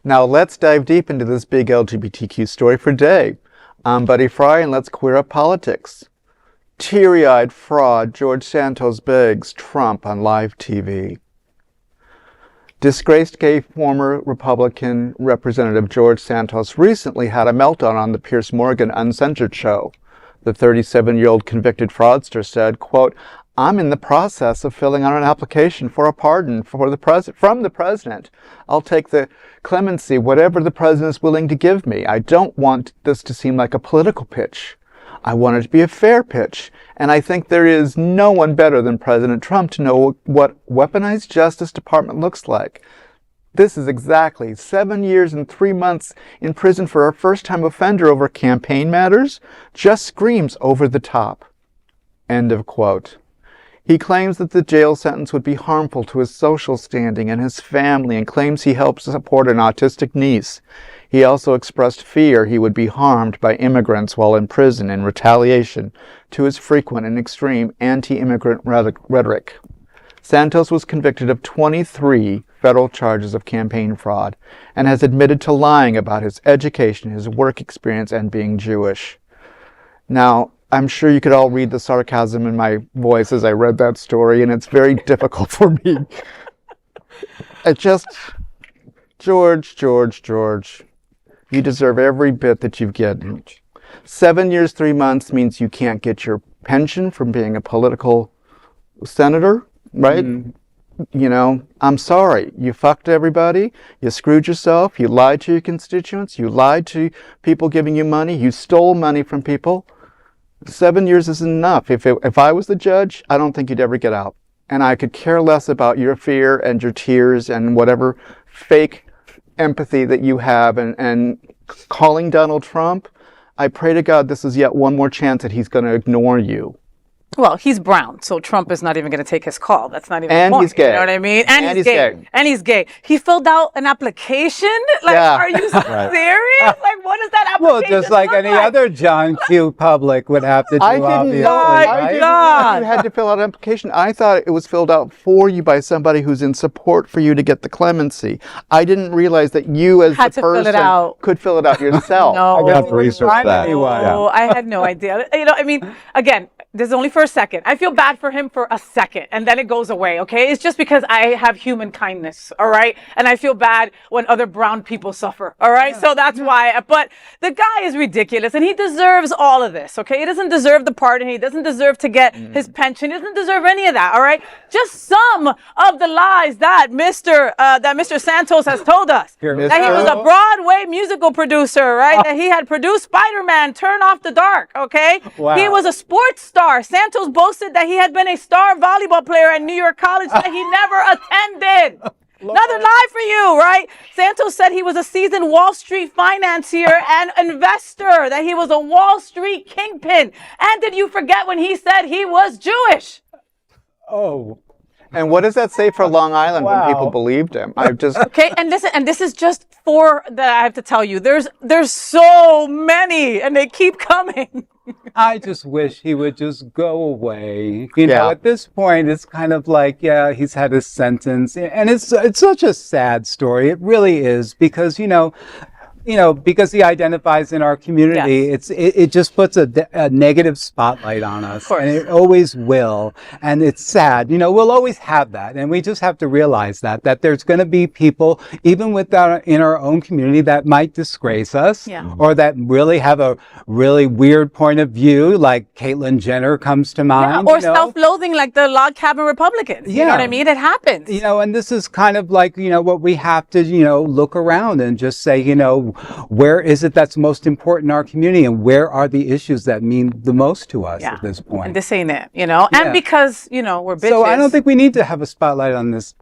Now let's dive deep into this big LGBTQ story for today. I'm Buddy Fry, and let's queer up politics. Teary-eyed fraud George Santos begs Trump on live TV. Disgraced gay former Republican Representative George Santos recently had a meltdown on the Piers Morgan Uncensored show. The 37-year-old convicted fraudster said, quote, "I'm in the process of filling out an application for a pardon from the president. I'll take the clemency, whatever the president is willing to give me. I don't want this to seem like a political pitch. I want it to be a fair pitch. And I think there is no one better than President Trump to know what weaponized Justice Department looks like. This is exactly 7 years and 3 months in prison for a first-time offender over campaign matters. Just screams over the top." End of quote. He claims that the jail sentence would be harmful to his social standing and his family, and claims he helps support an autistic niece. He also expressed fear he would be harmed by immigrants while in prison in retaliation to his frequent and extreme anti-immigrant rhetoric. Santos was convicted of 23 federal charges of campaign fraud and has admitted to lying about his education, his work experience, and being Jewish. Now, I'm sure you could all read the sarcasm in my voice as I read that story, and it's very difficult for me. George, you deserve every bit that you've gotten. 7 years, 3 months means you can't get your pension from being a political senator, right? You know, I'm sorry. You fucked everybody. You screwed yourself. You lied to your constituents. You lied to people giving you money. You stole money from people. 7 years isn't enough. If I was the judge, I don't think you'd ever get out. And I could care less about your fear and your tears and whatever fake empathy that you have. And calling Donald Trump, I pray to God this is yet one more chance that he's going to ignore you. Well, he's brown, so Trump is not even going to take his call. That's not even And point, he's gay. You know what I mean? And he's gay. And he's gay. He filled out an application? Like, Yeah. Are you serious? Like, what is that application Well, just like look any other John Q. Public would have to do, I didn't obviously, know. My I right? didn't God. know you had to fill out an application. I thought it was filled out for you by somebody who's in support for you to get the clemency. I didn't realize that you, as Had the to fill it person, out. could fill it out yourself. No. I have to research that. Anyone. Oh, I had no idea. You know, I mean, again, this is only for a second. I feel bad for him for a second, and then it goes away, okay? It's just because I have human kindness, all right? And I feel bad when other brown people suffer, all right? So that's why. But the guy is ridiculous, and he deserves all of this, okay? He doesn't deserve the pardon. He doesn't deserve to get his pension. He doesn't deserve any of that, all right? Just some of the lies that Mr. Santos has told us. That he was a Broadway musical producer, right? That he had produced Spider-Man, Turn Off the Dark, okay? Wow. He was a sports star. Santos boasted that he had been a star volleyball player at New York College that he never attended. Another lie for you, right? Santos said he was a seasoned Wall Street financier and investor, that he was a Wall Street kingpin. And did you forget when he said he was Jewish? Oh. And what does that say for Long Island when Wow. people believed him? Okay, and listen, and this is just four that I have to tell you. There's so many, and they keep coming. I just wish he would just go away. You know, Yeah. at this point, it's kind of like, yeah, he's had his sentence. And it's such a sad story. It really is, because, because he identifies in our community, Yes. it just puts a negative spotlight on us. Of course. And it always will. And it's sad. We'll always have that. And we just have to realize that there's going to be people, even in our own community, that might disgrace us, Yeah. or that really have a really weird point of view, like Caitlyn Jenner comes to mind. Or self-loathing like the log cabin Republicans. You know what I mean? It happens. And this is kind of like, what we have to, look around and just say, where is it that's most important in our community, and where are the issues that mean the most to us at this point? And this ain't it, And because, we're bitches. So I don't think we need to have a spotlight on this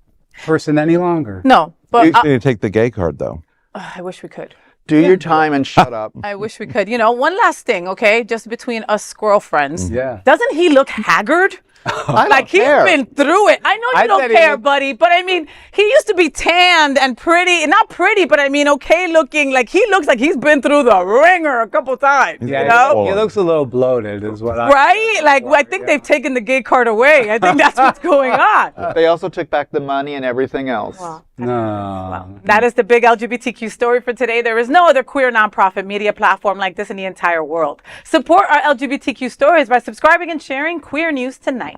person any longer. No, but You need to take the gay card, though. I wish we could. Do your time and shut up. I wish we could. One last thing, okay? Just between us squirrel friends. Yeah. Doesn't he look haggard? I Like, don't he's care. been through it. I know you I don't said he care, looked- buddy, but I mean, he used to be tanned and pretty, not pretty, but I mean, okay looking. Like, he looks like he's been through the ringer a couple times, Yeah, you know? he looks a little bloated, is what I. Right? Like, I think they've taken the gay card away. I think that's what's going on. They also took back the money and everything else. No. That is the big LGBTQ story for today. There is no other queer nonprofit media platform like this in the entire world. Support our LGBTQ stories by subscribing and sharing Queer News Tonight.